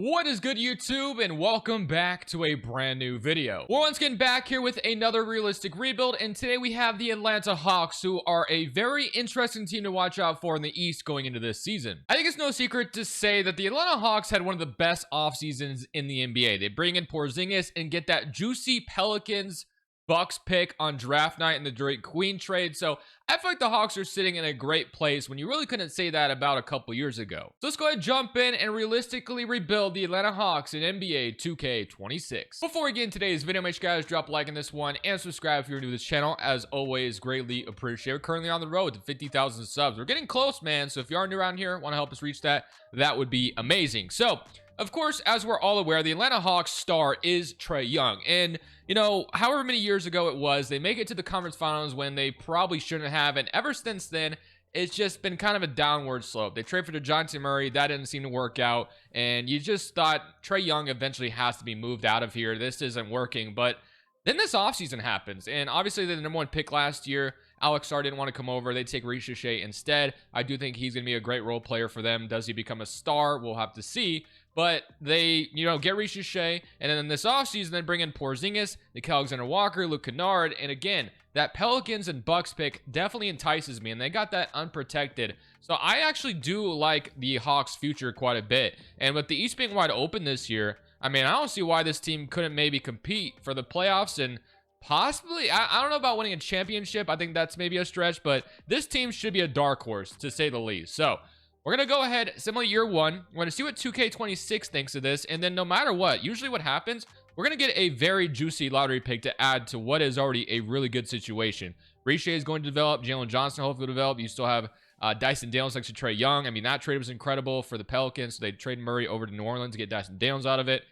What is good, YouTube, and welcome back to a brand new video. We're once again back here with another realistic rebuild, and today we have the Atlanta Hawks, who are a very interesting team to watch out for in the East going into this season. I think it's no secret to say that the Atlanta Hawks had one of the best off seasons in the NBA. They bring in Porzingis and get that juicy Pelicans Bucks pick on draft night in the Drake Queen trade. So I feel like the Hawks are sitting in a great place when you really couldn't say that about a couple years ago. So let's go ahead and jump in and realistically rebuild the Atlanta Hawks in NBA 2K26. Before we get into today's video, make sure you guys drop a like on this one and subscribe if you're new to this channel. As always, greatly appreciated. We're currently on the road to 50,000 subs. We're getting close, man. So if you are new around here, want to help us reach that, that would be amazing. So of course, as we're all aware, the Atlanta Hawks star is Trae Young. And, you know, however many years ago it was, they make it to the conference finals when they probably shouldn't have. And ever since then, it's just been kind of a downward slope. They trade for DeJounte Murray. That didn't seem to work out. And you just thought Trae Young eventually has to be moved out of here. This isn't working. But then this offseason happens. And obviously, the number one pick last year, Alex Sarr didn't want to come over. They take Ricochet instead. I do think he's going to be a great role player for them. Does he become a star? We'll have to see. But they, get Ricochet, and then in this offseason, they bring in Porzingis, Nickeil Alexander-Walker, Luke Kennard, and again, that Pelicans and Bucks pick definitely entices me, and they got that unprotected. So I actually do like the Hawks' future quite a bit. And with the East being wide open this year, I mean, I don't see why this team couldn't maybe compete for the playoffs and possibly, I don't know about winning a championship. I think that's maybe a stretch, but this team should be a dark horse, to say the least. So we're going to go ahead, similar year one. We're going to see what 2K26 thinks of this. And then no matter what, usually what happens, we're going to get a very juicy lottery pick to add to what is already a really good situation. Ricochet is going to develop. Jalen Johnson hopefully will develop. You still have Dyson Daniels next to Trae Young. I mean, that trade was incredible for the Pelicans. So they trade Murray over to New Orleans to get Dyson Daniels out of it.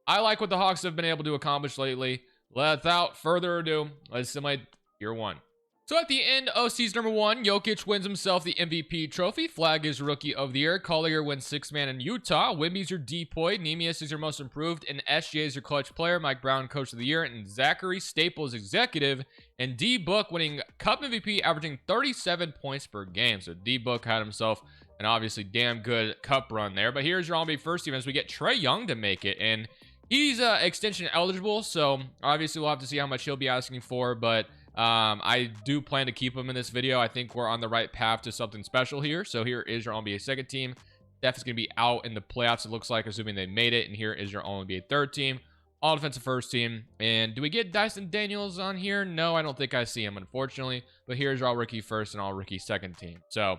I like what the Hawks have been able to accomplish lately. Without further ado, let's simulate year one. So at the end of season number one, Jokic wins himself the MVP trophy. Flag is Rookie of the Year. Collier wins Sixth Man in Utah. Wimby's your DPOY. Neemias is your Most Improved. And SGA is your Clutch Player. Mike Brown, Coach of the Year. And Zachary Staples, Executive. And D-Book winning Cup MVP, averaging 37 points per game. So D-Book had himself an obviously damn good Cup run there. But here's your All-NBA first team as we get Trae Young to make it. And he's extension eligible. So obviously we'll have to see how much he'll be asking for. But I do plan to keep him in this video. I think we're on the right path to something special here. So here is your All-NBA second team. Steph is going to be out in the playoffs, it looks like, assuming they made it. And here is your All-NBA third team. All defensive first team. And do we get Dyson Daniels on here? No, I don't think I see him, unfortunately. But here's your all rookie first and all rookie second team. So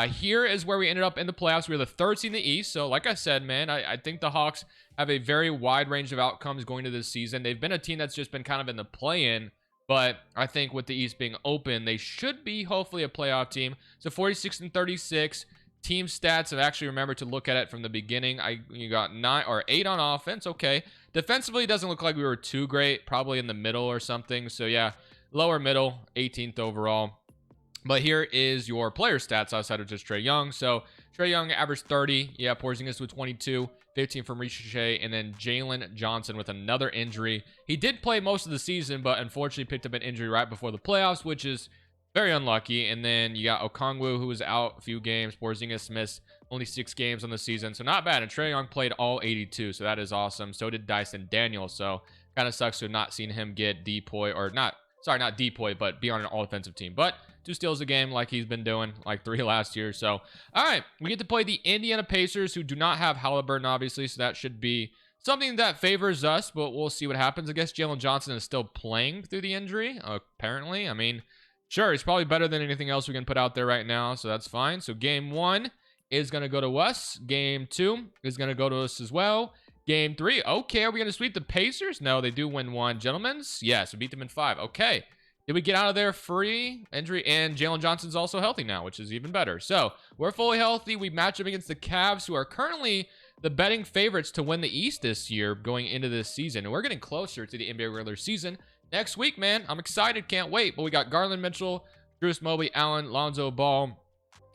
here is where we ended up in the playoffs. We're the third seed in the East. So like I said, man, I think the Hawks have a very wide range of outcomes going to this season. They've been a team that's just been kind of in the play-in. But I think with the East being open, they should be hopefully a playoff team. So 46 and 36 team stats. I've actually remembered to look at it from the beginning. You got 9 or 8 on offense. Okay. Defensively, it doesn't look like we were too great. Probably in the middle or something. So yeah, lower middle, 18th overall. But here is your player stats outside of just Trae Young. So Trae Young averaged 30. Yeah, Porzingis with 22, 15 from Ricochet, and then Jalen Johnson with another injury. He did play most of the season, but unfortunately picked up an injury right before the playoffs, which is very unlucky. And then you got Okongwu, who was out a few games. Porzingis missed only 6 games on the season, so not bad. And Trae Young played all 82, so that is awesome. So did Dyson Daniels, so kind of sucks to have not seen him get DPOY, or not DPOY, but be on an all-defensive team. But 2 steals a game like he's been doing, like 3 last year. So, all right, we get to play the Indiana Pacers, who do not have Halliburton, obviously, so that should be something that favors us, but we'll see what happens. I guess Jalen Johnson is still playing through the injury, apparently. I mean, sure, he's probably better than anything else we can put out there right now, so that's fine. So game 1 is going to go to us. Game 2 is going to go to us as well. Game 3, okay, are we going to sweep the Pacers? No, they do win 1. Gentlemen's, yes, we beat them in 5. Okay. Did we get out of there free? Injury, and Jalen Johnson's also healthy now, which is even better. So we're fully healthy. We match up against the Cavs, who are currently the betting favorites to win the East this year going into this season. And we're getting closer to the NBA regular season next week, man. I'm excited. Can't wait. But we got Garland Mitchell, Bruce Mobley, Allen, Lonzo Ball.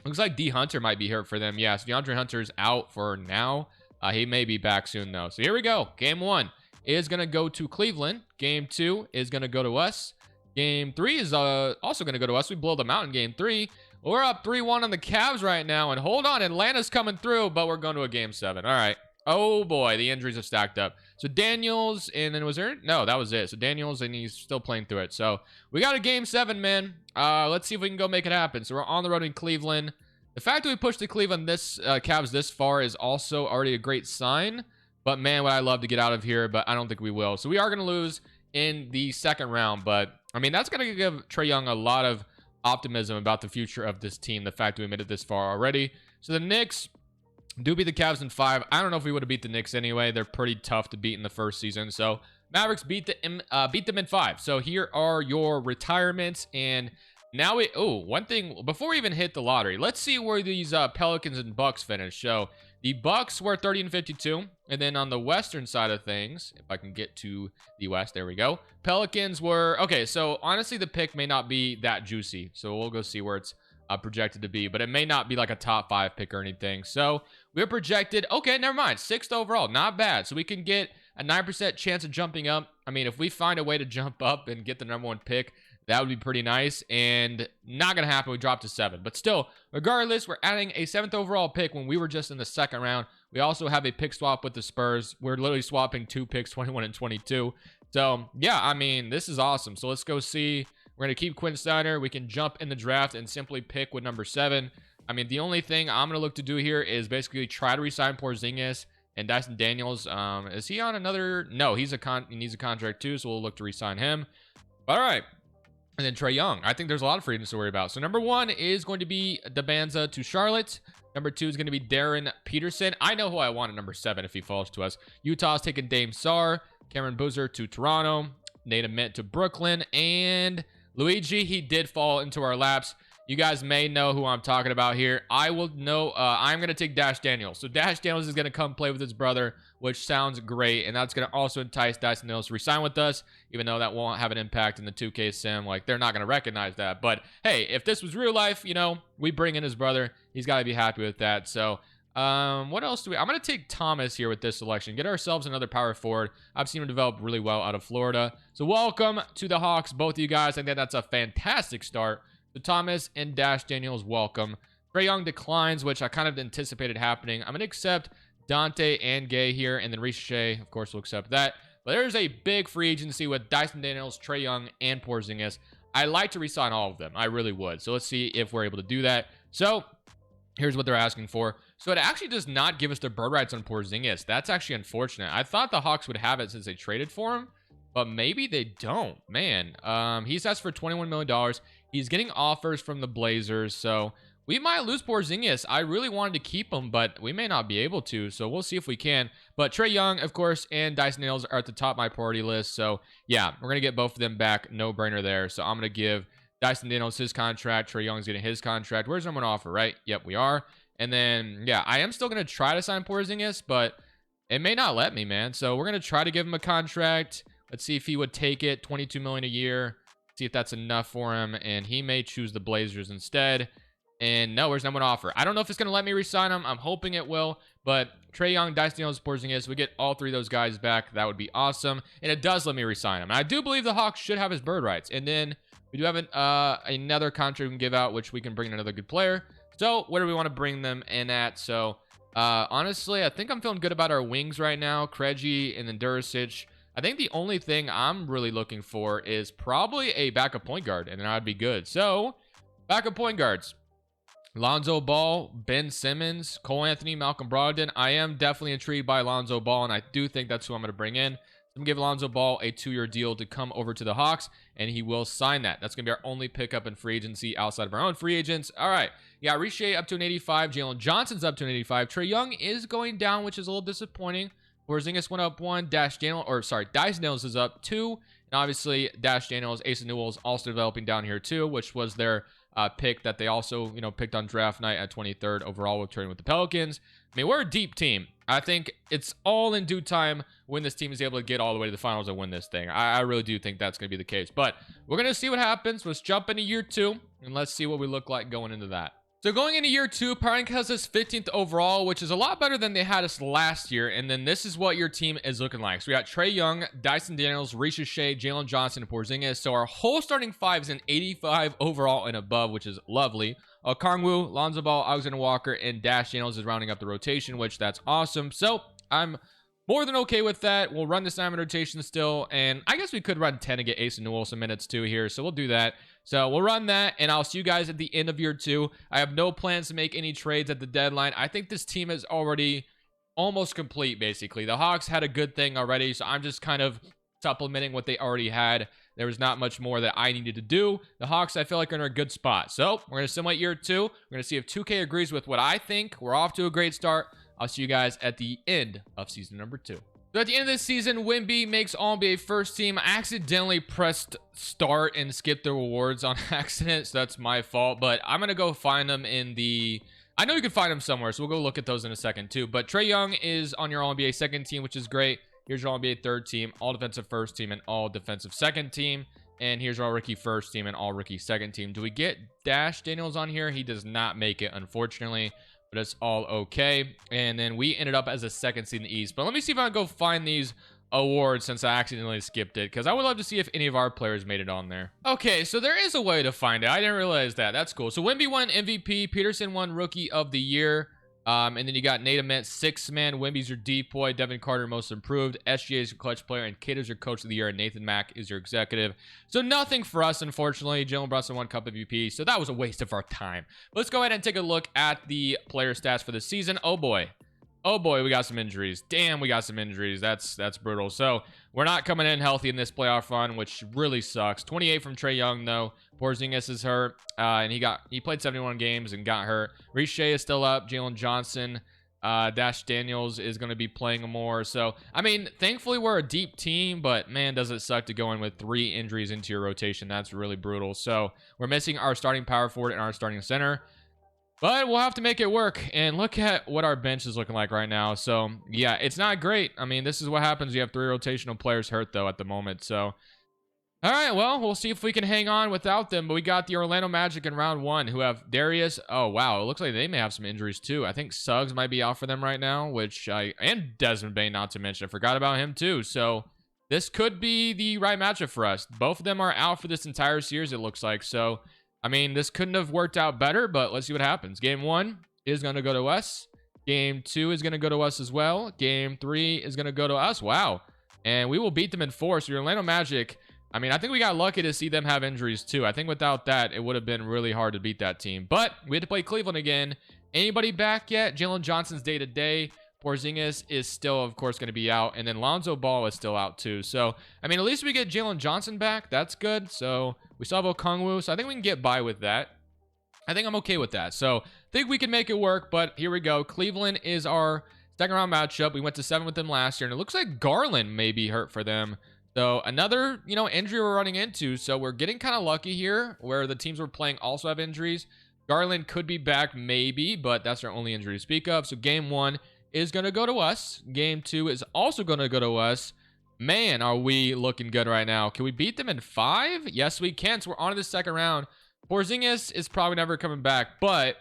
Looks like D. Hunter might be hurt for them. Yes, DeAndre Hunter's out for now. He may be back soon, though. So here we go. Game 1 is going to go to Cleveland. Game 2 is going to go to us. Game 3 is also going to go to us. We blow them out in game 3. We're up 3-1 on the Cavs right now. And hold on, Atlanta's coming through, but we're going to a game 7. All right. Oh boy, the injuries have stacked up. So Daniels, and then was there? No, that was it. So Daniels, and he's still playing through it. So we got a game 7, man. Let's see if we can go make it happen. So we're on the road in Cleveland. The fact that we pushed the Cleveland Cavs this far is also already a great sign. But man, would I love to get out of here, but I don't think we will. So we are going to lose in the second round. But I mean, that's going to give Trae Young a lot of optimism about the future of this team. The fact that we made it this far already. So the Knicks do beat the Cavs in 5. I don't know if we would have beat the Knicks anyway. They're pretty tough to beat in the first season. So Mavericks beat them in 5. So here are your retirements. And now one thing before we even hit the lottery, let's see where these Pelicans and Bucks finish. So the Bucks were 30 and 52, and then on the Western side of things, if I can get to the West, there we go. Pelicans were okay. So honestly, the pick may not be that juicy. So we'll go see where it's projected to be, but it may not be like a top 5 pick or anything. So we're projected, okay, never mind, 6th overall, not bad. So we can get a 9% chance of jumping up. I mean, if we find a way to jump up and get the number 1 pick, that would be pretty nice, and not gonna happen. We dropped to 7, but still, regardless, we're adding a 7th overall pick when we were just in the second round. We also have a pick swap with the Spurs. We're literally swapping 2 picks, 21 and 22. So yeah, I mean, this is awesome. So let's go see. We're going to keep Quinn Snyder. We can jump in the draft and simply pick with number 7. I mean, the only thing I'm going to look to do here is basically try to resign Porzingis and Dyson Daniels. Is he on another? No, he needs a contract too, so we'll look to resign him. All right. And then Trae Young. I think there's a lot of freedoms to worry about. So number 1 is going to be Debanza to Charlotte. Number 2 is going to be Darren Peterson. I know who I want at number 7 if he falls to us. Utah's taking Dame Sarr. Cameron Boozer to Toronto. Nate Ament to Brooklyn. And Luigi, he did fall into our laps. You guys may know who I'm talking about here. I will know. I'm going to take Dash Daniels. So Dash Daniels is going to come play with his brother, which sounds great. And that's going to also entice Dyson Daniels to resign with us, even though that won't have an impact in the 2K sim. Like, they're not going to recognize that. But hey, if this was real life, you know, we bring in his brother. He's got to be happy with that. So what else do we? I'm going to take Thomas here with this selection. Get ourselves another power forward. I've seen him develop really well out of Florida. So welcome to the Hawks, both of you guys. I think that's a fantastic start. So Thomas and Dash Daniels, welcome. Trae Young declines, which I kind of anticipated happening. I'm going to accept Dante and Gay here, and then Ricochet, of course, will accept that. But there's a big free agency with Dyson Daniels, Trae Young, and Porzingis. I like to resign all of them. I really would. So let's see if we're able to do that. So here's what they're asking for. So it actually does not give us the bird rights on Porzingis. That's actually unfortunate. I thought the Hawks would have it since they traded for him, but maybe they don't. Man, he's asked for $21 million. He's getting offers from the Blazers, so we might lose Porzingis. I really wanted to keep him, but we may not be able to, so we'll see if we can. But Trae Young, of course, and Dyson Daniels are at the top of my priority list, so yeah, we're going to get both of them back. No-brainer there. So I'm going to give Dyson Daniels his contract. Trae Young's getting his contract. Where's number 1 offer, right? Yep, we are. And then, yeah, I am still going to try to sign Porzingis, but it may not let me, man. So we're going to try to give him a contract. Let's see if he would take it. $22 million a year. See if that's enough for him, and he may choose the Blazers instead. And no, where's number 1 offer? I don't know if it's going to let me resign him. I'm hoping it will, but Trae Young, Dyson Daniels, Porzingis, we get all 3 of those guys back. That would be awesome, and it does let me resign him. And I do believe the Hawks should have his bird rights, and then we do have another contract we can give out, which we can bring in another good player. So where do we want to bring them in at? So honestly, I think I'm feeling good about our wings right now. Krejci and then Duricic. I think the only thing I'm really looking for is probably a backup point guard, and then I'd be good. So, backup point guards. Lonzo Ball, Ben Simmons, Cole Anthony, Malcolm Brogdon. I am definitely intrigued by Lonzo Ball, and I do think that's who I'm going to bring in. I'm going to give Lonzo Ball a 2-year deal to come over to the Hawks, and he will sign that. That's going to be our only pickup in free agency outside of our own free agents. All right. Yeah, Ricochet up to an 85. Jalen Johnson's up to an 85. Trae Young is going down, which is a little disappointing. Porzingis went up 1. Dyson Daniels is up 2. And obviously, Dash Daniels, Ace of Newell's also developing down here too, which was their pick that they also, picked on draft night at 23rd overall with trading with the Pelicans. I mean, we're a deep team. I think it's all in due time when this team is able to get all the way to the finals and win this thing. I really do think that's going to be the case. But we're going to see what happens. Let's jump into year 2, and let's see what we look like going into that. So going into year 2, Power has us 15th overall, which is a lot better than they had us last year. And then this is what your team is looking like. So we got Trae Young, Dyson Daniels, Ricochet, Jalen Johnson, and Porzingis. So our whole starting 5 is an 85 overall and above, which is lovely. Kongwu, Lonzo Ball, Alexander Walker, and Dash Daniels is rounding up the rotation, which that's awesome. So I'm more than okay with that. We'll run the Simon rotation still, and I guess we could run 10 and get Ace and Newell some minutes too here, so we'll do that. So we'll run that, and I'll see you guys at the end of year 2. I have no plans to make any trades at the deadline. I think this team is already almost complete, basically. The Hawks had a good thing already, so I'm just kind of supplementing what they already had. There was not much more that I needed to do. The Hawks, I feel like, are in a good spot. So we're going to simulate year 2. We're going to see if 2K agrees with what I think. We're off to a great start. I'll see you guys at the end of season number 2. So at the end of this season, MyNBA makes All-NBA first team. I accidentally pressed start and skipped the rewards on accident, so that's my fault. But I'm going to go find them in the... I know you can find them somewhere, so we'll go look at those in a second too. But Trae Young is on your All-NBA second team, which is great. Here's your All-NBA third team, all defensive first team, and all defensive second team. And here's our rookie first team and all rookie second team. Do we get Dash Daniels on here? He does not make it, unfortunately. But it's all okay. And then we ended up as a second seed in the East. But let me see if I can go find these awards since I accidentally skipped it, because I would love to see if any of our players made it on there. Okay, so there is a way to find it. I didn't realize that. That's cool. So MyNBA won MVP. Peterson won Rookie of the Year. And then you got Nate Ament, 6th man. Wemby's your depoy. Devin Carter, most improved. SGA is your clutch player. And Kate is your coach of the year. And Nathan Mack is your executive. So nothing for us, unfortunately. Jalen Brunson won Cup MVP. So that was a waste of our time. Let's go ahead and take a look at the player stats for the season. Oh boy. Oh boy, we got some injuries. Damn, we got some injuries. That's brutal. So we're not coming in healthy in this playoff run, which really sucks. 28 from Trae Young, though. Porzingis is hurt, and he played 71 games and got hurt. Reece Shea is still up. Jalen Johnson, Dash Daniels is going to be playing more. So, I mean, thankfully we're a deep team, but man, does it suck to go in with 3 injuries into your rotation. That's really brutal. So we're missing our starting power forward and our starting center. But we'll have to make it work. And look at what our bench is looking like right now. So, yeah, it's not great. I mean, this is what happens. You have 3 rotational players hurt, though, at the moment. So, all right, well, we'll see if we can hang on without them. But we got the Orlando Magic in round 1 who have Darius. Oh, wow. It looks like they may have some injuries, too. I think Suggs might be out for them right now, and Desmond Bane, not to mention. I forgot about him, too. So, this could be the right matchup for us. Both of them are out for this entire series, it looks like. So, I mean, this couldn't have worked out better, but let's see what happens. Game 1 is going to go to us. Game 2 is going to go to us as well. Game 3 is going to go to us. Wow. And we will beat them in 4. So your Orlando Magic, I mean, I think we got lucky to see them have injuries too. I think without that, it would have been really hard to beat that team. But we had to play Cleveland again. Anybody back yet? Jalen Johnson's day-to-day. Porzingis is still, of course, going to be out. And then Lonzo Ball is still out, too. So, I mean, at least we get Jalen Johnson back. That's good. So, we still have Okongwu. So, I think we can get by with that. I think I'm okay with that. So, I think we can make it work. But here we go. Cleveland is our second-round matchup. We went to 7 with them last year. And it looks like Garland may be hurt for them. So, another, injury we're running into. So, we're getting kind of lucky here where the teams we're playing also have injuries. Garland could be back maybe, but that's our only injury to speak of. So, game 1 is going to go to us. Game 2 is also going to go to us. Man, are we looking good right now. Can we beat them in 5? Yes, we can. So we're on to the second round. Porzingis is probably never coming back, but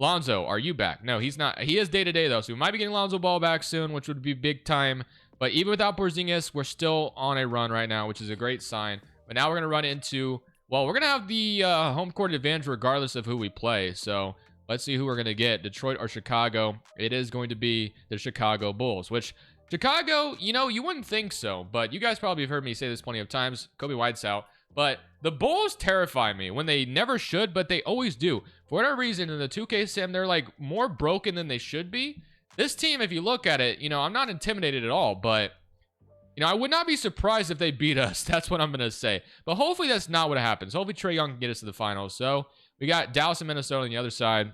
Lonzo, are you back? No, he's not. He is day-to-day, though, so we might be getting Lonzo Ball back soon, which would be big time. But even without Porzingis, we're still on a run right now, which is a great sign. But now we're going to run into, well, we're going to have the home court advantage regardless of who we play. So let's see who we're going to get, Detroit or Chicago. It is going to be the Chicago Bulls, which Chicago, you wouldn't think so, but you guys probably have heard me say this plenty of times. Kobe White's out, but the Bulls terrify me when they never should, but they always do. For whatever reason, in the 2K sim, they're like more broken than they should be. This team, if you look at it, I'm not intimidated at all, but I would not be surprised if they beat us. That's what I'm going to say. But hopefully that's not what happens. Hopefully Trae Young can get us to the finals. So we got Dallas and Minnesota on the other side.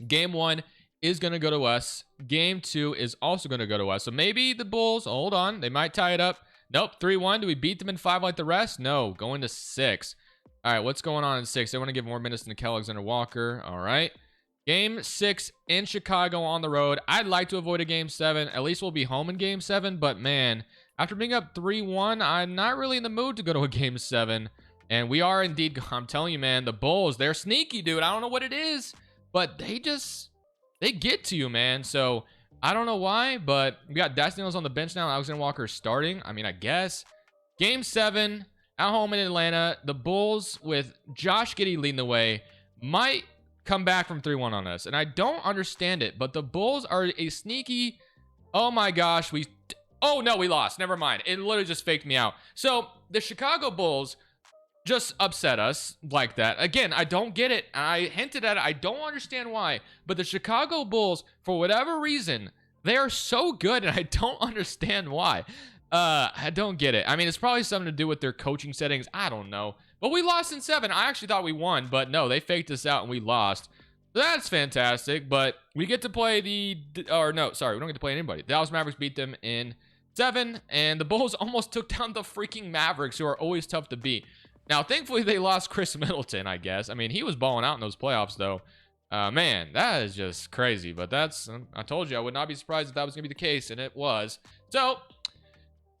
Game 1 is going to go to us. Game 2 is also going to go to us. So maybe the Bulls, hold on, they might tie it up. Nope, 3-1. Do we beat them in 5 like the rest? No, going to 6. All right, what's going on in 6? They want to give more minutes to Nickeil Alexander-Walker. All right. Game 6 in Chicago on the road. I'd like to avoid a Game 7. At least we'll be home in Game 7. But, man, after being up 3-1, I'm not really in the mood to go to a Game 7. And we are indeed, I'm telling you, man, the Bulls, they're sneaky, dude. I don't know what it is, but they get to you, man. So I don't know why, but we got Dash Daniels on the bench now. Alexander Walker starting. I mean, I guess. Game 7 at home in Atlanta. The Bulls with Josh Giddey leading the way might come back from 3-1 on us. And I don't understand it, but the Bulls are a sneaky Oh my gosh, oh no, we lost. Never mind. It literally just faked me out. So the Chicago Bulls just upset us like that. Again, I don't get it. I hinted at it. I don't understand why. But the Chicago Bulls, for whatever reason, they are so good, and I don't understand why. I don't get it. I mean, it's probably something to do with their coaching settings. I don't know. But we lost in 7. I actually thought we won, but no, they faked us out and we lost. That's fantastic, but we get to play we don't get to play anybody. The Dallas Mavericks beat them in 7, and the Bulls almost took down the freaking Mavericks, who are always tough to beat. Now, thankfully, they lost Chris Middleton, I guess. I mean, he was balling out in those playoffs, though. Man, that is just crazy, but I told you, I would not be surprised if that was going to be the case, and it was. So,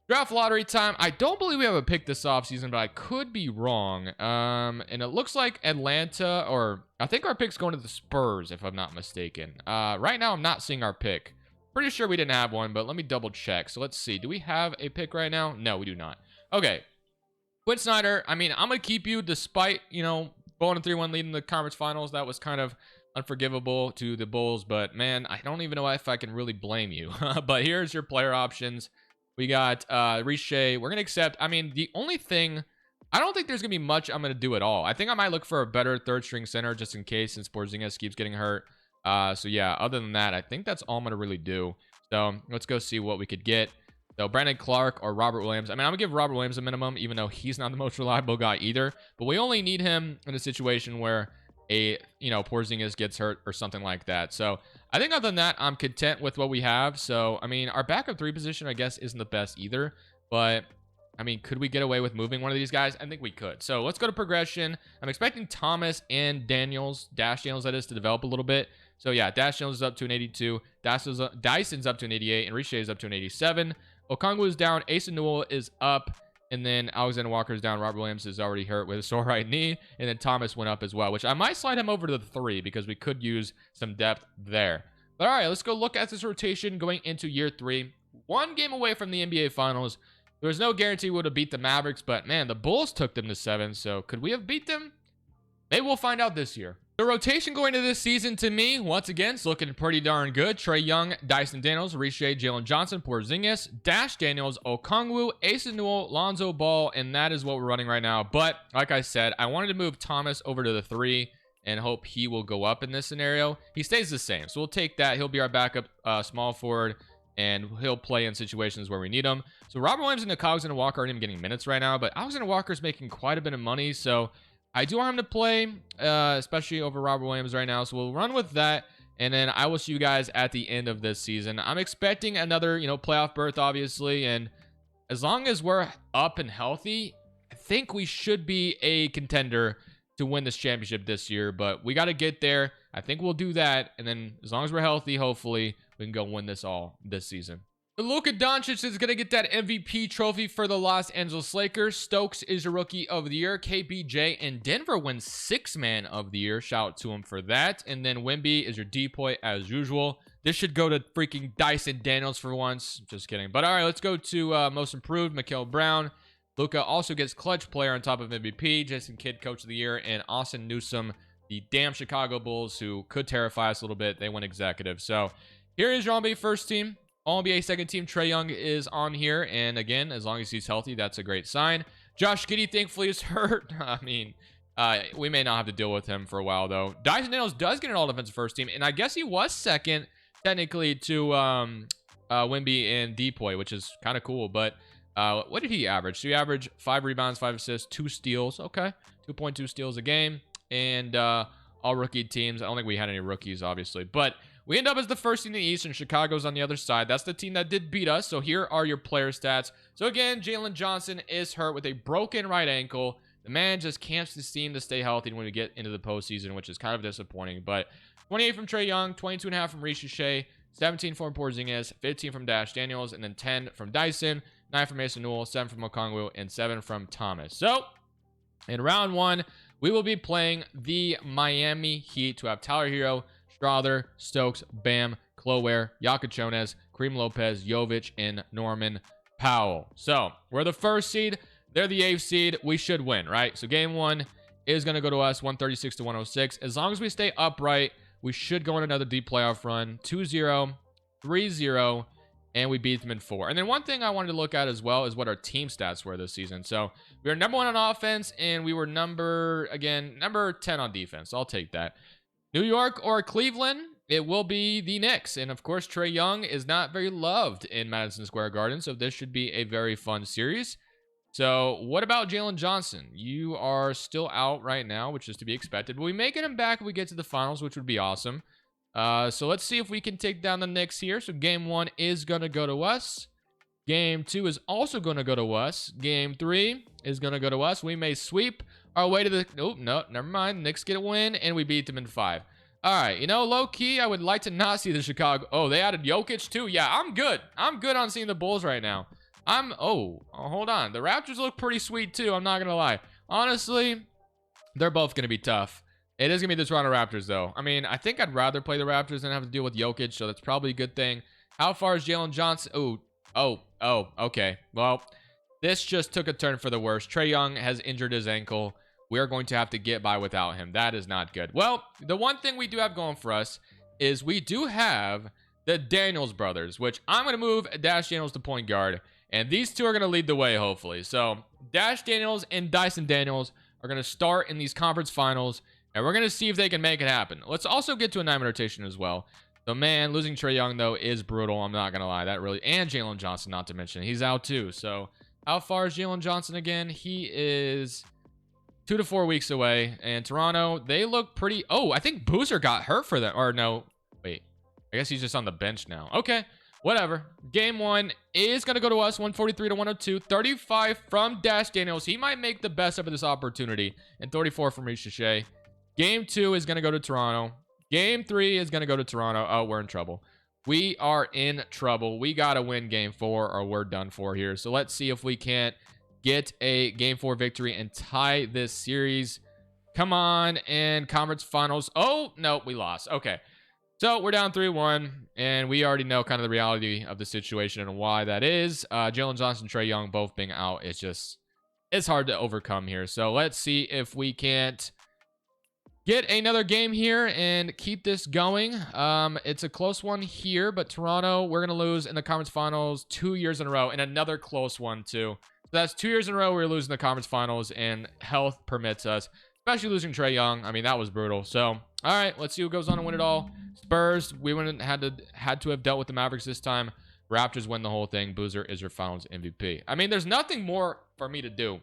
draft lottery time. I don't believe we have a pick this offseason, but I could be wrong. And it looks like Atlanta, or I think our pick's going to the Spurs, if I'm not mistaken. Right now, I'm not seeing our pick. Pretty sure we didn't have one, but let me double check. So let's see. Do we have a pick right now? No, we do not. Okay. Quinn Snyder, I mean, I'm going to keep you despite, going to 3-1 leading the conference finals. That was kind of unforgivable to the Bulls, but man, I don't even know if I can really blame you. But here's your player options. We got Riche. We're going to accept. I mean, the only thing, I don't think there's going to be much I'm going to do at all. I think I might look for a better third string center just in case, since Porzingis keeps getting hurt. So yeah, other than that, I think that's all I'm going to really do. So let's go see what we could get. So Brandon Clark or Robert Williams. I mean, I'm going to give Robert Williams a minimum, even though he's not the most reliable guy either. But we only need him in a situation where Porzingis gets hurt or something like that. So I think other than that, I'm content with what we have. So, I mean, our backup 3 position, I guess, isn't the best either. But, I mean, could we get away with moving one of these guys? I think we could. So let's go to progression. I'm expecting Thomas and Dash Daniels, that is, to develop a little bit. So, yeah, Dash Daniels is up to an 82. Dyson's up to an 88. And Riche is up to an 87. Okongwu is down. Asa Newell is up. And then Alexander Walker is down. Robert Williams is already hurt with a sore right knee. And then Thomas went up as well, which I might slide him over to the 3 because we could use some depth there. But all right, let's go look at this rotation going into year 3. 1 game away from the NBA Finals. There was no guarantee we would have beat the Mavericks, but man, the Bulls took them to 7. So could we have beat them? Maybe we'll find out this year. The rotation going into this season, to me, once again, is looking pretty darn good. Trae Young, Dyson Daniels, Riche, Jalen Johnson, Porzingis, Dash Daniels, Okongwu, Asa Newell, Lonzo Ball, and that is what we're running right now. But, like I said, I wanted to move Thomas over to the 3 and hope he will go up in this scenario. He stays the same, so we'll take that. He'll be our backup small forward, and he'll play in situations where we need him. So Robert Williams and Alexander Walker aren't even getting minutes right now, but Alexander Walker's making quite a bit of money, so I do want him to play, especially over Robert Williams right now. So we'll run with that, and then I will see you guys at the end of this season. I'm expecting another, playoff berth, obviously, and as long as we're up and healthy, I think we should be a contender to win this championship this year. But we got to get there. I think we'll do that, and then as long as we're healthy, hopefully we can go win this all this season. Luka Doncic is going to get that MVP trophy for the Los Angeles Lakers. Stokes is your Rookie of the Year. KBJ in Denver wins 6th Man of the Year. Shout out to him for that. And then Wemby is your Depoy as usual. This should go to freaking Dyson Daniels for once. Just kidding. But all right, let's go to Most Improved, Mikael Brown. Luka also gets Clutch Player on top of MVP. Jason Kidd, Coach of the Year. And Austin Newsome, the damn Chicago Bulls, who could terrify us a little bit. They went executive. So here is your NBA first team. All-NBA second team, Trae Young is on here. And again, as long as he's healthy, that's a great sign. Josh Giddey, thankfully, is hurt. I mean, we may not have to deal with him for a while, though. Dyson Daniels does get an all-defensive first team. And I guess he was second, technically, to Wemby and Depoy, which is kind of cool. But what did he average? So he averaged 5 rebounds, 5 assists, 2 steals. Okay, 2.2 steals a game. And all rookie teams. I don't think we had any rookies, obviously. But we end up as the first team in the East, and Chicago's on the other side. That's the team that did beat us. So here are your player stats. So again, Jalen Johnson is hurt with a broken right ankle. The man just can't seem to stay healthy when we get into the postseason, which is kind of disappointing. But 28 from Trae Young, 22.5 from Riche, 17 from Porzingis, 15 from Dash Daniels, and then 10 from Dyson, 9 from Mason Newell, 7 from Okongwu, and 7 from Thomas. So in round 1, we will be playing the Miami Heat to have Tyler Hero, Strother, Stokes, Bam, Cloware, Yakachones, Kareem Lopez, Jovic, and Norman Powell. So we're the first seed. They're the 8th seed. We should win, right? So game 1 is going to go to us, 136 to 106. As long as we stay upright, we should go on another deep playoff run, 2-0, 3-0, and we beat them in 4. And then one thing I wanted to look at as well is what our team stats were this season. So we were number 1 on offense, and we were number 10 on defense. I'll take that. New York or Cleveland, it will be the Knicks. And of course, Trae Young is not very loved in Madison Square Garden, so this should be a very fun series. So what about Jalen Johnson? You are still out right now, which is to be expected. But we may get him back if we get to the finals, which would be awesome. So let's see if we can take down the Knicks here. So game 1 is going to go to us. Game 2 is also going to go to us. Game 3 is going to go to us. We may sweep our way to the... Oh, no, never mind. Knicks get a win, and we beat them in 5. All right, you know, low-key, I would like to not see the Chicago... Oh, they added Jokic, too? Yeah, I'm good. I'm good on seeing the Bulls right now. Oh, hold on. The Raptors look pretty sweet, too. I'm not going to lie. Honestly, they're both going to be tough. It is going to be the Toronto Raptors, though. I mean, I think I'd rather play the Raptors than have to deal with Jokic, so that's probably a good thing. How far is Jalen Johnson? Oh, okay. Well, this just took a turn for the worse. Trae Young has injured his ankle. We're going to have to get by without him. That is not good. Well, the one thing we do have going for us is we do have the Daniels brothers, which I'm going to move Dash Daniels to point guard, and these two are going to lead the way, hopefully. So, Dash Daniels and Dyson Daniels are going to start in these conference finals, and we're going to see if they can make it happen. Let's also get to a 9-man rotation as well. So, man, losing Trae Young, though, is brutal. I'm not going to lie. That really... And Jalen Johnson, not to mention. He's out, too. So, how far is Jalen Johnson again? He is 2 to 4 weeks away. And Toronto, they look pretty... Oh, I think Boozer got hurt for them. Or, no. Wait. I guess he's just on the bench now. Okay. Whatever. Game 1 is going to go to us. 143 to 102. 35 from Dash Daniels. He might make the best of this opportunity. And 34 from Riche. Game 2 is going to go to Toronto. Game 3 is going to go to Toronto. Oh, we're in trouble. We are in trouble. We got to win Game 4 or we're done for here. So let's see if we can't get a Game 4 victory and tie this series. Come on. And conference finals. Oh, no, we lost. Okay. So we're down 3-1. And we already know kind of the reality of the situation and why that is. Jalen Johnson, Trae Young both being out. It's hard to overcome here. So let's see if we can't get another game here and keep this going. It's a close one here, but Toronto, we're going to lose in the conference finals 2 years in a row, and another close one too. So that's 2 years in a row we're losing the conference finals, and health permits us, especially losing Trae Young. I mean, that was brutal. So, all right, let's see who goes on to win it all. Spurs, we wouldn't had to have dealt with the Mavericks this time. Raptors win the whole thing. Boozer is your finals MVP. I mean, there's nothing more for me to do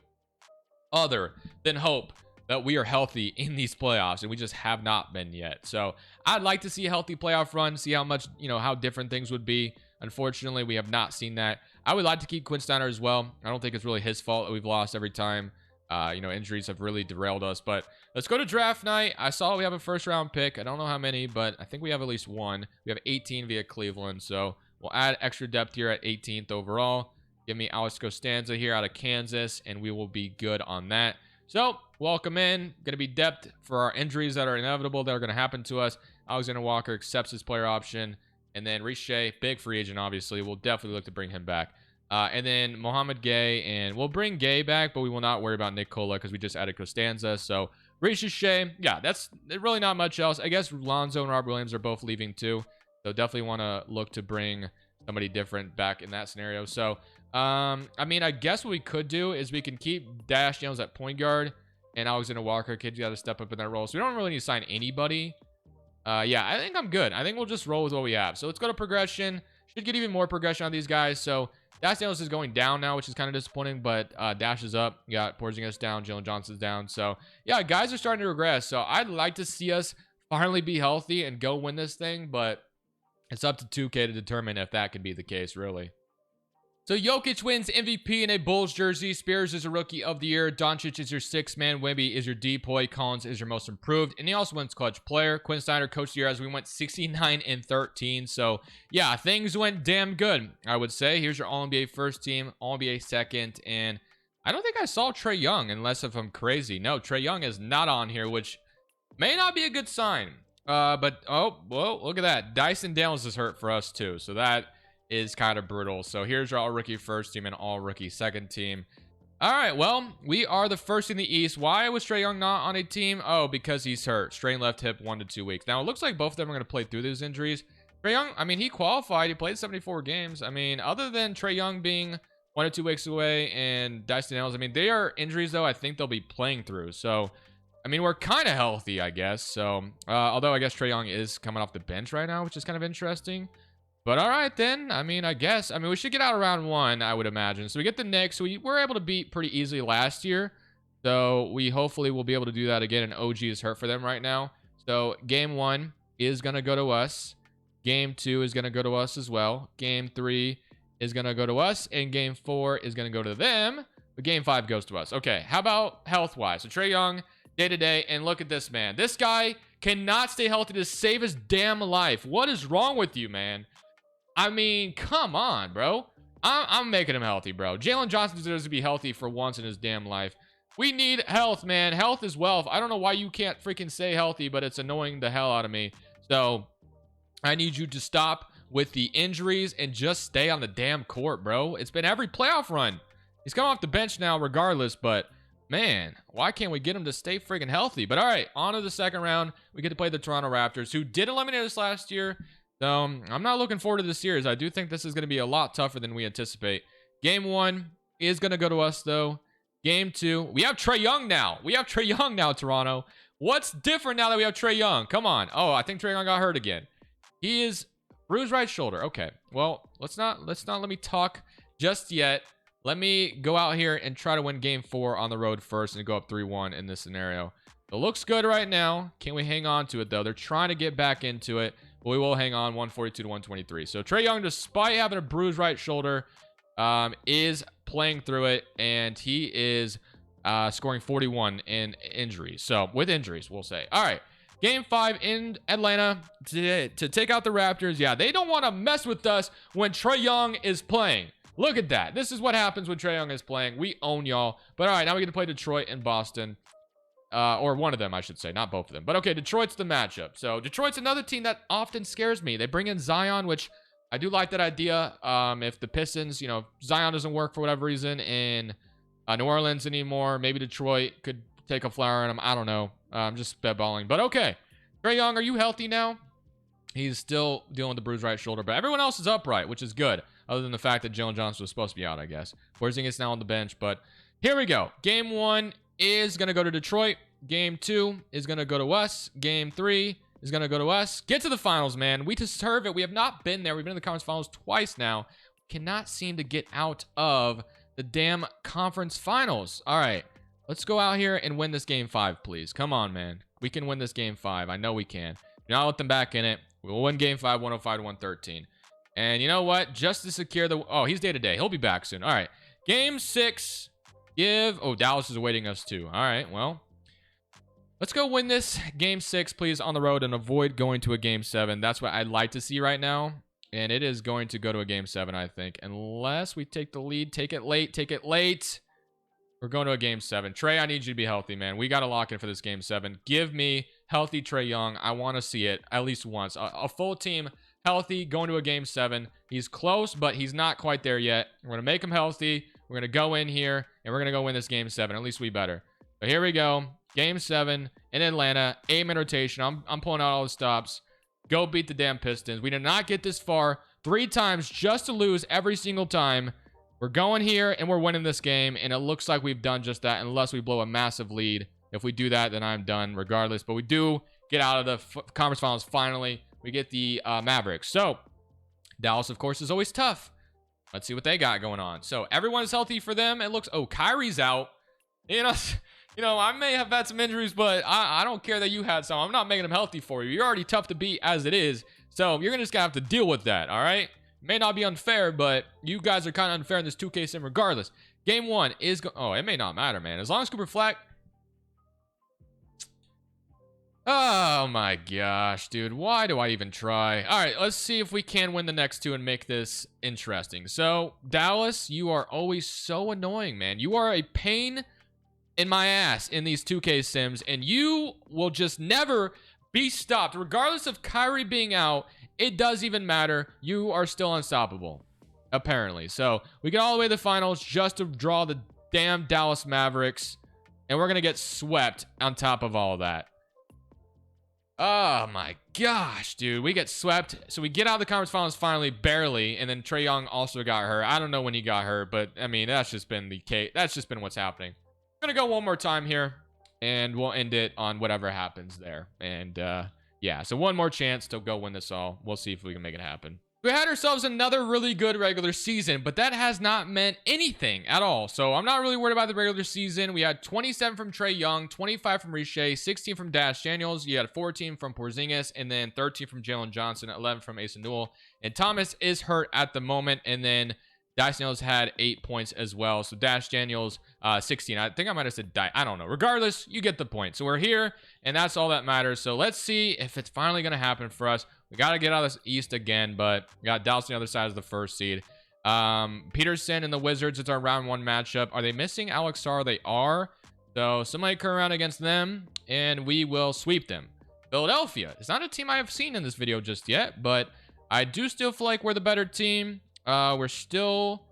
other than hope that we are healthy in these playoffs, and we just have not been yet. So I'd like to see a healthy playoff run, see how much, how different things would be. Unfortunately, we have not seen that. I would like to keep Quinn Snyder as well. I don't think it's really his fault that we've lost every time. Injuries have really derailed us, but let's go to draft night. I saw we have a first round pick. I don't know how many, but I think we have at least one. We have 18 via Cleveland, so we'll add extra depth here at 18th overall. Give me Alex Costanza here out of Kansas, and we will be good on that. So, welcome in. Going to be depth for our injuries that are inevitable, that are going to happen to us. Alexander Walker accepts his player option. And then Riche, big free agent, obviously. We'll definitely look to bring him back. And then Mohamed Gay, and we'll bring Gay back, but we will not worry about Nicola because we just added Costanza. So, Riche, yeah, that's really not much else. I guess Lonzo and Robert Williams are both leaving too. So, definitely want to look to bring somebody different back in that scenario. So, I mean, I guess what we could do is we can keep Dash Daniels at point guard, and Alexander Walker, kid's got to step up in that role. So we don't really need to sign anybody. Yeah, I think I'm good. I think we'll just roll with what we have. So let's go to progression. Should get even more progression on these guys. So Dash Daniels is going down now, which is kind of disappointing, but Dash is up. You got Porzingis down, Jalen Johnson's down. So yeah, guys are starting to regress. So I'd like to see us finally be healthy and go win this thing, but it's up to 2K to determine if that can be the case, really. So Jokic wins MVP in a Bulls jersey. Spears is a Rookie of the Year. Doncic is your 6th man. Wemby is your DPOY. Collins is your most improved. And he also wins Clutch Player. Quinn Snyder, Coach of the Year, as we went 69-13. So, yeah, things went damn good, I would say. Here's your All-NBA first team, All-NBA second. And I don't think I saw Trae Young, unless if I'm crazy. No, Trae Young is not on here, which may not be a good sign. But, oh, whoa, look at that. Dyson Daniels is hurt for us, too. So that is kind of brutal. So here's your all-rookie first team and all-rookie second team. All right, well, we are the first in the East. Why was Trae Young not on a team? Oh, because he's hurt. Strained left hip, 1 to 2 weeks. Now, it looks like both of them are going to play through those injuries. Trae Young, I mean, he qualified. He played 74 games. I mean, other than Trae Young being 1 or 2 weeks away and Dyson Daniels, I mean, they are injuries, though, I think they'll be playing through. So, I mean, we're kind of healthy, I guess. So, although I guess Trae Young is coming off the bench right now, which is kind of interesting. But all right, then. I mean, I guess. I mean, we should get out of round 1, I would imagine. So we get the Knicks. We were able to beat pretty easily last year. So we hopefully will be able to do that again. And OG is hurt for them right now. So game 1 is going to go to us. Game 2 is going to go to us as well. Game 3 is going to go to us. And game 4 is going to go to them. But game 5 goes to us. Okay, how about health-wise? So Trae Young, day-to-day. And look at this, man. This guy cannot stay healthy to save his damn life. What is wrong with you, man? I mean, come on, bro. I'm making him healthy, bro. Jalen Johnson deserves to be healthy for once in his damn life. We need health, man. Health is wealth. I don't know why you can't freaking stay healthy, but it's annoying the hell out of me. So, I need you to stop with the injuries and just stay on the damn court, bro. It's been every playoff run. He's coming off the bench now regardless, but man, why can't we get him to stay freaking healthy? But all right, on to the second round. We get to play the Toronto Raptors, who did eliminate us last year. So, I'm not looking forward to this series. I do think this is going to be a lot tougher than we anticipate. Game 1 is going to go to us, though. Game 2, we have Trae Young now. We have Trae Young now, Toronto. What's different now that we have Trae Young? Come on. Oh, I think Trae Young got hurt again. He is bruised right shoulder. Okay. Well, let's not let me talk just yet. Let me go out here and try to win game 4 on the road first and go up 3-1 in this scenario. It looks good right now. Can we hang on to it, though? They're trying to get back into it. But we will hang on 142 to 123. So Trae Young, despite having a bruised right shoulder, is playing through it. And he is scoring 41 in injuries. So with injuries, we'll say. All right. Game 5 in Atlanta to take out the Raptors. Yeah, they don't want to mess with us when Trae Young is playing. Look at that. This is what happens when Trae Young is playing. We own y'all. But all right, now we get to play Detroit and Boston. Or one of them, I should say, not both of them. But okay, Detroit's the matchup. So Detroit's another team that often scares me. They bring in Zion, which I do like that idea. If the Pistons, Zion doesn't work for whatever reason in New Orleans anymore, maybe Detroit could take a flower on him. I don't know. I'm just spitballing. But okay, Trae Young, are you healthy now? He's still dealing with the bruised right shoulder, but everyone else is upright, which is good. Other than the fact that Jalen Johnson was supposed to be out, I guess. Porzingis now on the bench, but here we go. Game 1 is going to go to Detroit. Game 2 is going to go to us. Game 3 is going to go to us. Get to the finals, man. We deserve it. We have not been there. We've been in the conference finals twice now. Cannot seem to get out of the damn conference finals. All right. Let's go out here and win this game 5, please. Come on, man. We can win this game 5. I know we can. Do not let them back in it. We'll win game 5, 105 to 113. And you know what? Just to secure the... Oh, he's day-to-day. He'll be back soon. All right. Game 6... Oh, Dallas is awaiting us too. All right, well, let's go win this game 6, please, on the road and avoid going to a game 7. That's what I'd like to see right now. And it is going to go to a game 7, I think. Unless we take the lead. Take it late. Take it late. We're going to a game 7. Trae, I need you to be healthy, man. We got to lock in for this game 7. Give me healthy Trae Young. I want to see it at least once. A full team healthy going to a game 7. He's close, but he's not quite there yet. We're going to make him healthy. We're going to go in here, and we're going to go win this game 7. At least we better. But here we go. Game 7 in Atlanta. 8-man rotation. I'm pulling out all the stops. Go beat the damn Pistons. We did not get this far 3 times just to lose every single time. We're going here, and we're winning this game, and it looks like we've done just that unless we blow a massive lead. If we do that, then I'm done regardless. But we do get out of the conference finals finally. We get the Mavericks. So, Dallas, of course, is always tough. Let's see what they got going on. So everyone is healthy for them. It looks, oh, Kyrie's out. You know, I may have had some injuries, but I don't care that you had some. I'm not making them healthy for you. You're already tough to beat as it is. So you're just gonna have to deal with that. All right. May not be unfair, but you guys are kind of unfair in this 2K sim regardless. Game 1 is oh, it may not matter, man. As long as Cooper Flack. Oh my gosh, dude. Why do I even try? All right, let's see if we can win the next 2 and make this interesting. So, Dallas, you are always so annoying, man. You are a pain in my ass in these 2K sims, and you will just never be stopped. Regardless of Kyrie being out, it does even matter. You are still unstoppable, apparently. So, we get all the way to the finals just to draw the damn Dallas Mavericks, and we're going to get swept on top of all of that. Oh my gosh, dude. We get swept. So we get out of the conference finals finally, barely. And then Trae Young also got hurt. I don't know when he got hurt, but I mean, that's just been the case. That's just been what's happening. I'm going to go one more time here, and we'll end it on whatever happens there. And yeah, so one more chance to go win this all. We'll see if we can make it happen. We had ourselves another really good regular season, but that has not meant anything at all. So I'm not really worried about the regular season. We had 27 from Trae Young, 25 from Riche, 16 from Dash Daniels. You had 14 from Porzingis, and then 13 from Jalen Johnson, 11 from Asa Newell. And Thomas is hurt at the moment, and then Dash Daniels had 8 points as well. So Dash Daniels, 16. I think I might have said I don't know. Regardless, you get the point. So we're here, and that's all that matters. So let's see if it's finally going to happen for us. We got to get out of this East again, but we got Dallas on the other side of the first seed. Peterson and the Wizards, it's our round 1 matchup. Are they missing Alex Sarr? They are. So somebody come around against them, and we will sweep them. Philadelphia. It's not a team I have seen in this video just yet, but I do still feel like we're the better team. We're still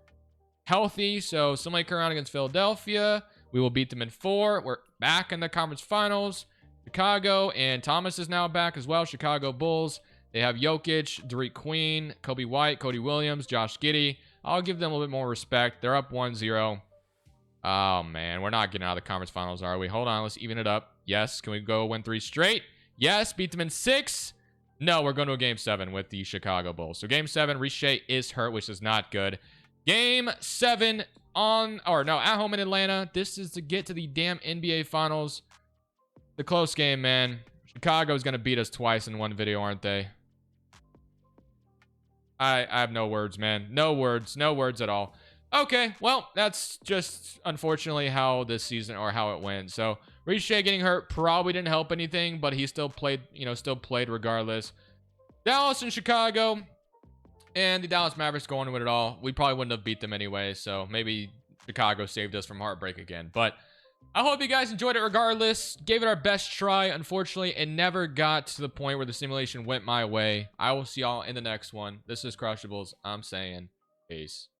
healthy, so somebody come around against Philadelphia. We will beat them in 4. We're back in the conference finals. Chicago, and Thomas is now back as well. Chicago Bulls. They have Jokic, Derek Queen, Kobe White, Cody Williams, Josh Giddey. I'll give them a little bit more respect. They're up 1-0. Oh, man. We're not getting out of the conference finals, are we? Hold on. Let's even it up. Yes. Can we go win 3 straight? Yes. Beat them in 6. No, we're going to a game 7 with the Chicago Bulls. So game 7, Riche is hurt, which is not good. Game 7 at home in Atlanta. This is to get to the damn NBA finals. The close game, man. Chicago is going to beat us twice in one video, aren't they? I have no words, man. No words at all. Okay, well, that's just unfortunately how this season, or how it went. So Riche getting hurt probably didn't help anything, but he still played, still played regardless. Dallas and Chicago, and the Dallas Mavericks going to win it all. We probably wouldn't have beat them anyway, so maybe Chicago saved us from heartbreak again. But I hope you guys enjoyed it regardless. Gave it our best try. Unfortunately, it never got to the point where the simulation went my way. I will see y'all in the next one. This is Crushables. I'm saying peace.